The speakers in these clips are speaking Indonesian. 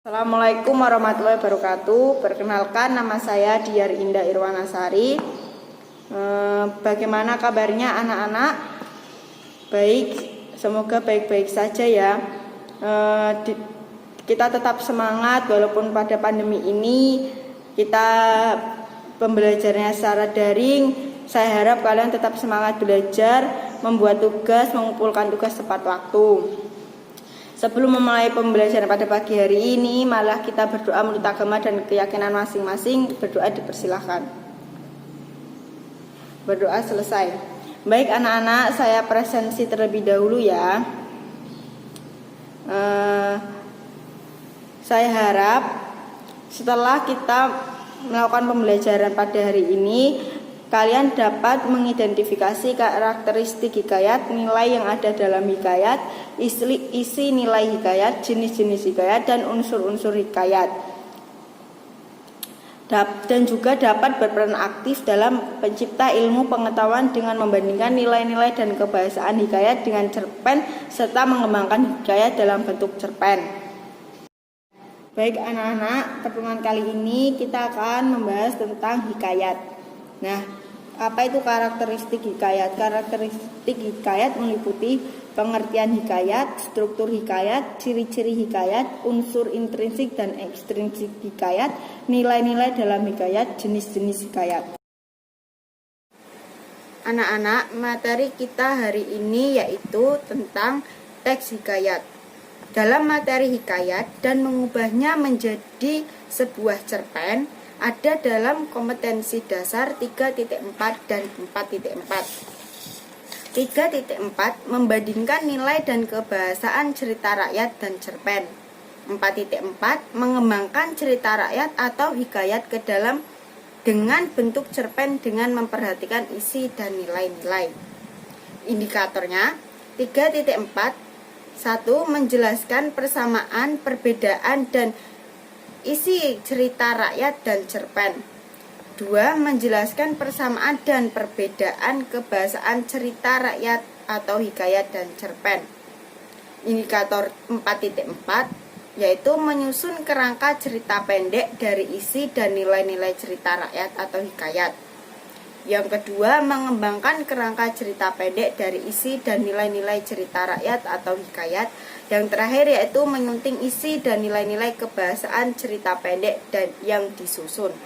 Assalamualaikum warahmatullahi wabarakatuh. Perkenalkan, nama saya Diar Indah Irwanasari. Bagaimana kabarnya anak-anak? Baik, semoga baik-baik saja ya. Kita tetap semangat walaupun pada pandemi ini kita pembelajarannya secara daring. Saya harap kalian tetap semangat belajar, membuat tugas, mengumpulkan tugas tepat waktu. Sebelum memulai pembelajaran pada pagi hari ini, malah kita berdoa menurut agama dan keyakinan masing-masing. Berdoa dipersilahkan. Berdoa selesai. Baik anak-anak, saya presensi terlebih dahulu ya. Saya harap setelah kita melakukan pembelajaran pada hari ini, kalian dapat mengidentifikasi karakteristik hikayat, nilai yang ada dalam hikayat, isi nilai hikayat, jenis-jenis hikayat, dan unsur-unsur hikayat. Dan juga dapat berperan aktif dalam pencipta ilmu pengetahuan dengan membandingkan nilai-nilai dan kebahasaan hikayat dengan cerpen, serta mengembangkan hikayat dalam bentuk cerpen. Baik anak-anak, pertemuan kali ini kita akan membahas tentang hikayat. Nah, apa itu karakteristik hikayat? Karakteristik hikayat meliputi pengertian hikayat, struktur hikayat, ciri-ciri hikayat, unsur intrinsik dan ekstrinsik hikayat, nilai-nilai dalam hikayat, jenis-jenis hikayat. Anak-anak, materi kita hari ini yaitu tentang teks hikayat. Dalam materi hikayat dan mengubahnya menjadi sebuah cerpen, ada dalam kompetensi dasar 3.4 dan 4.4. 3.4 membandingkan nilai dan kebahasaan cerita rakyat dan cerpen. 4.4 mengembangkan cerita rakyat atau hikayat ke dalam dengan bentuk cerpen dengan memperhatikan isi dan nilai-nilai. Indikatornya 3.4. 1. Menjelaskan persamaan, perbedaan, dan isi cerita rakyat dan cerpen. 2. Menjelaskan persamaan dan perbedaan kebahasaan cerita rakyat atau hikayat dan cerpen. Indikator 4.4 yaitu menyusun kerangka cerita pendek dari isi dan nilai-nilai cerita rakyat atau hikayat. Yang kedua, mengembangkan kerangka cerita pendek dari isi dan nilai-nilai cerita rakyat atau hikayat. Yang terakhir yaitu menyunting isi dan nilai-nilai kebahasaan cerita pendek dan yang disusun.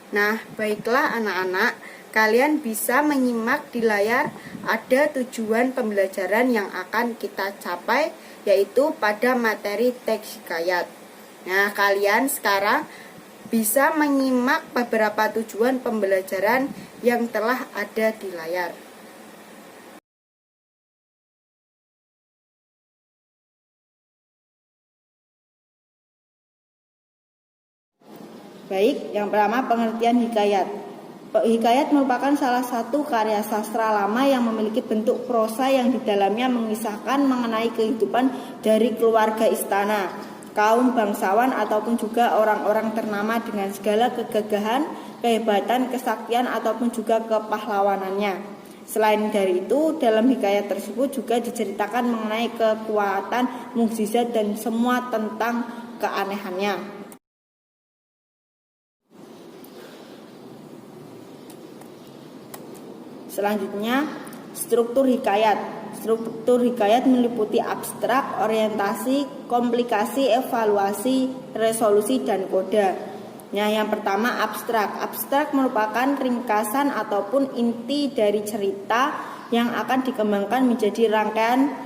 Nah, baiklah anak-anak, kalian bisa menyimak di layar ada tujuan pembelajaran yang akan kita capai, yaitu pada materi teks hikayat. Nah, kalian sekarang bisa menyimak beberapa tujuan pembelajaran yang telah ada di layar. Baik, yang pertama pengertian hikayat. Hikayat merupakan salah satu karya sastra lama yang memiliki bentuk prosa yang di dalamnya mengisahkan mengenai kehidupan dari keluarga istana, kaum bangsawan ataupun juga orang-orang ternama dengan segala kegagahan, kehebatan, kesaktian ataupun juga kepahlawanannya. Selain dari itu, dalam hikayat tersebut juga diceritakan mengenai kekuatan, mukjizat dan semua tentang keanehannya. Selanjutnya, struktur hikayat. Struktur hikayat meliputi abstrak, orientasi, komplikasi, evaluasi, resolusi, dan koda. Nah, yang pertama abstrak. Abstrak merupakan ringkasan ataupun inti dari cerita yang akan dikembangkan menjadi rangkaian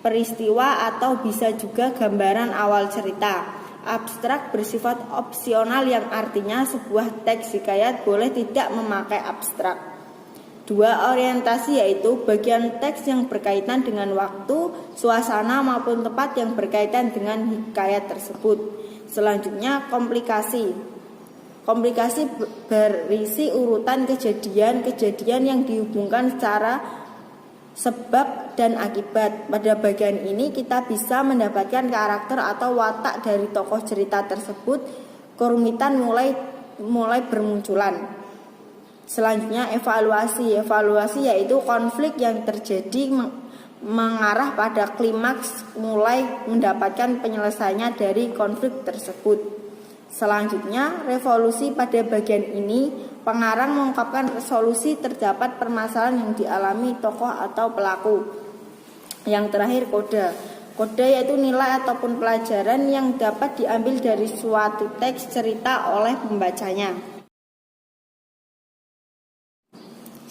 peristiwa atau bisa juga gambaran awal cerita. Abstrak bersifat opsional yang artinya sebuah teks hikayat boleh tidak memakai abstrak. 2. Orientasi yaitu bagian teks yang berkaitan dengan waktu, suasana maupun tempat yang berkaitan dengan hikayat tersebut. Selanjutnya komplikasi. Komplikasi berisi urutan kejadian-kejadian yang dihubungkan secara sebab dan akibat. Pada bagian ini kita bisa mendapatkan karakter atau watak dari tokoh cerita tersebut, kerumitan mulai bermunculan. Selanjutnya evaluasi. Evaluasi yaitu konflik yang terjadi mengarah pada klimaks mulai mendapatkan penyelesaiannya dari konflik tersebut. Selanjutnya, revolusi pada bagian ini, pengarang mengungkapkan resolusi terdapat permasalahan yang dialami tokoh atau pelaku. Yang terakhir, koda. Koda yaitu nilai ataupun pelajaran yang dapat diambil dari suatu teks cerita oleh pembacanya.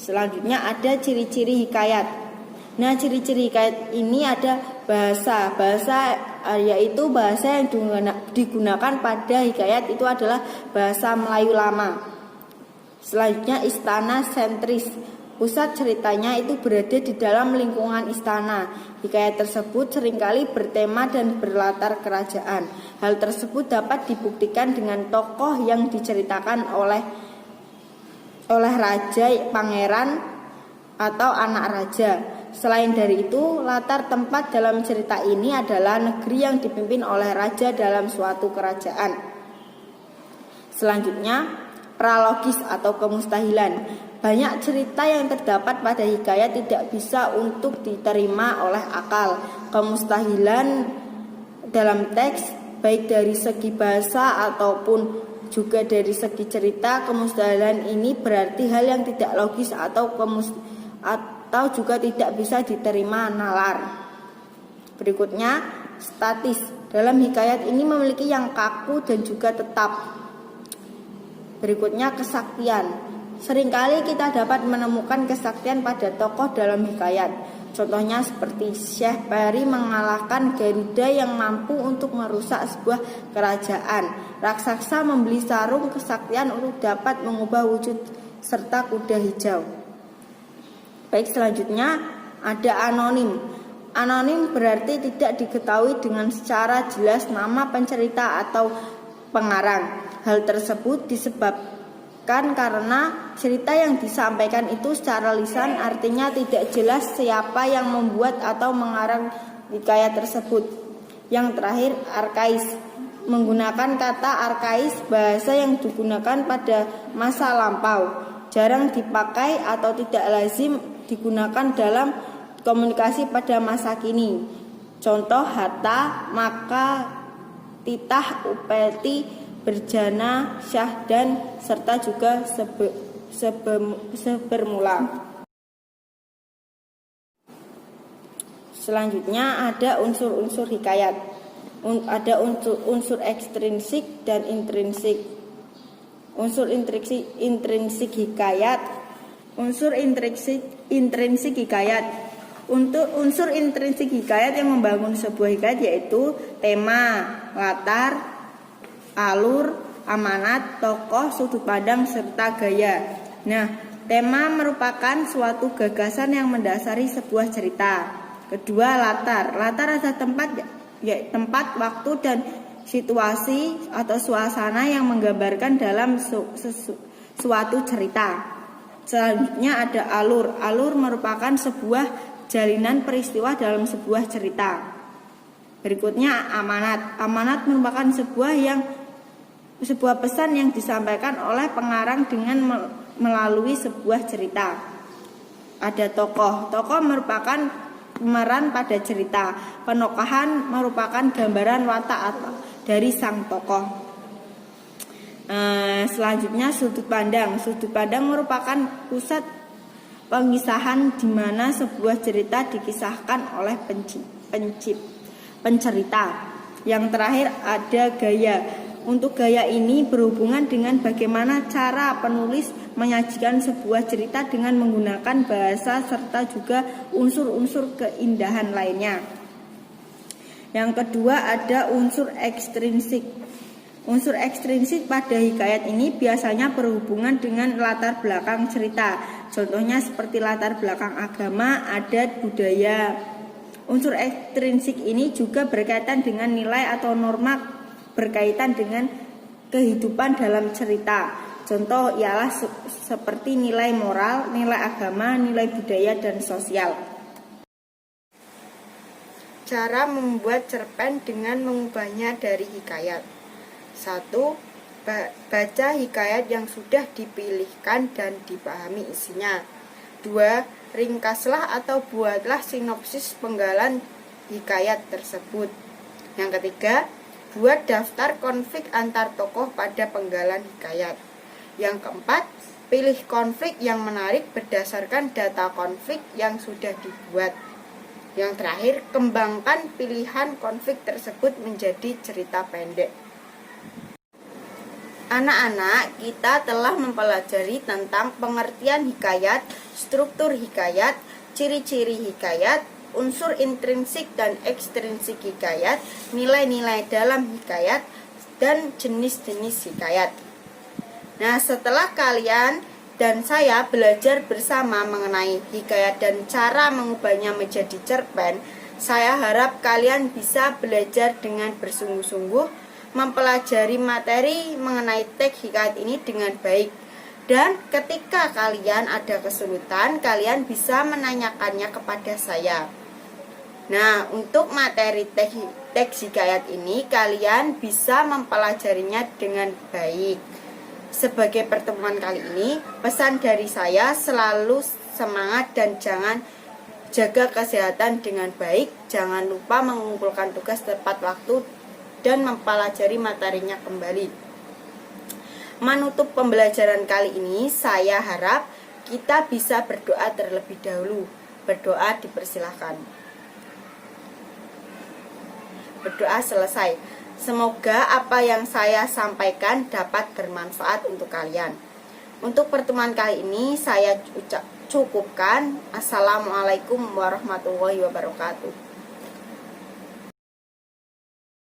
Selanjutnya ada ciri-ciri hikayat. Nah, ciri-ciri hikayat ini ada bahasa yaitu bahasa yang digunakan pada hikayat itu adalah bahasa Melayu lama. Selanjutnya istana sentris. Pusat ceritanya itu berada di dalam lingkungan istana. Hikayat tersebut seringkali bertema dan berlatar kerajaan. Hal tersebut dapat dibuktikan dengan tokoh yang diceritakan oleh raja, pangeran, atau anak raja. Selain dari itu, latar tempat dalam cerita ini adalah negeri yang dipimpin oleh raja dalam suatu kerajaan. Selanjutnya, pralogis atau kemustahilan. Banyak cerita yang terdapat pada hikayat tidak bisa untuk diterima oleh akal. Kemustahilan dalam teks, baik dari segi bahasa ataupun juga dari segi cerita, kemustahilan ini berarti hal yang tidak logis atau juga tidak bisa diterima nalar. Berikutnya, statis. Dalam hikayat ini memiliki yang kaku dan juga tetap. Berikutnya, kesaktian. Seringkali kita dapat menemukan kesaktian pada tokoh dalam hikayat. Contohnya seperti Syekh Peri mengalahkan Garuda yang mampu untuk merusak sebuah kerajaan. Raksasa membeli sarung kesaktian untuk dapat mengubah wujud serta kuda hijau. Baik, selanjutnya ada anonim. Anonim berarti tidak diketahui dengan secara jelas nama pencerita atau pengarang. Hal tersebut disebabkan karena cerita yang disampaikan itu secara lisan, artinya tidak jelas siapa yang membuat atau mengarang hikayat tersebut. Yang terakhir, arkais. Menggunakan kata arkais, bahasa yang digunakan pada masa lampau, jarang dipakai atau tidak lazim digunakan dalam komunikasi pada masa kini. Contoh hatta, maka, titah, upeti, berjana, syahdan, serta juga sebermula. Selanjutnya ada unsur-unsur hikayat. Ada unsur ekstrinsik dan intrinsik. Unsur intrinsik hikayat. Unsur intrinsik hikayat. Untuk unsur intrinsik hikayat yang membangun sebuah hikayat yaitu tema, latar, alur, amanat, tokoh, sudut pandang, serta gaya. Nah, tema merupakan suatu gagasan yang mendasari sebuah cerita. Kedua, latar. Latar adalah tempat, waktu, dan situasi atau suasana yang menggambarkan dalam suatu cerita. Selanjutnya ada alur. Alur merupakan sebuah jalinan peristiwa dalam sebuah cerita. Berikutnya amanat. Amanat merupakan sebuah pesan yang disampaikan oleh pengarang dengan melalui sebuah cerita. Ada tokoh. Tokoh merupakan pemeran pada cerita. Penokohan merupakan gambaran watak dari sang tokoh. Selanjutnya sudut pandang. Sudut pandang merupakan pusat pengisahan di mana sebuah cerita dikisahkan oleh pencerita. Yang terakhir ada gaya. Untuk gaya ini berhubungan dengan bagaimana cara penulis menyajikan sebuah cerita dengan menggunakan bahasa serta juga unsur-unsur keindahan lainnya. Yang kedua ada unsur ekstrinsik. Unsur ekstrinsik pada hikayat ini biasanya berhubungan dengan latar belakang cerita. Contohnya seperti latar belakang agama, adat, budaya. Unsur ekstrinsik ini juga berkaitan dengan nilai atau norma berkaitan dengan kehidupan dalam cerita. Contoh ialah seperti nilai moral, nilai agama, nilai budaya, dan sosial. Cara membuat cerpen dengan mengubahnya dari hikayat. 1. Baca hikayat yang sudah dipilihkan dan dipahami isinya. 2. ringkaslah atau buatlah sinopsis penggalan hikayat tersebut. Yang ketiga, buat daftar konflik antar tokoh pada penggalan hikayat. Yang keempat, pilih konflik yang menarik berdasarkan data konflik yang sudah dibuat. Yang terakhir, kembangkan pilihan konflik tersebut menjadi cerita pendek. Anak-anak, kita telah mempelajari tentang pengertian hikayat, struktur hikayat, ciri-ciri hikayat, unsur intrinsik dan ekstrinsik hikayat, nilai-nilai dalam hikayat, dan jenis-jenis hikayat. Nah, setelah kalian dan saya belajar bersama mengenai hikayat dan cara mengubahnya menjadi cerpen, saya harap kalian bisa belajar dengan bersungguh-sungguh mempelajari materi mengenai teks hikayat ini dengan baik. Dan ketika kalian ada kesulitan, kalian bisa menanyakannya kepada saya. Nah, untuk materi teks hikayat ini, kalian bisa mempelajarinya dengan baik. Sebagai pertemuan kali ini, pesan dari saya selalu semangat dan jangan jaga kesehatan dengan baik. Jangan lupa mengumpulkan tugas tepat waktu dan mempelajari materinya kembali. Menutup pembelajaran kali ini, saya harap kita bisa berdoa terlebih dahulu. Berdoa dipersilahkan. Berdoa selesai. Semoga apa yang saya sampaikan dapat bermanfaat untuk kalian. Untuk pertemuan kali ini saya cukupkan. Assalamualaikum warahmatullahi wabarakatuh.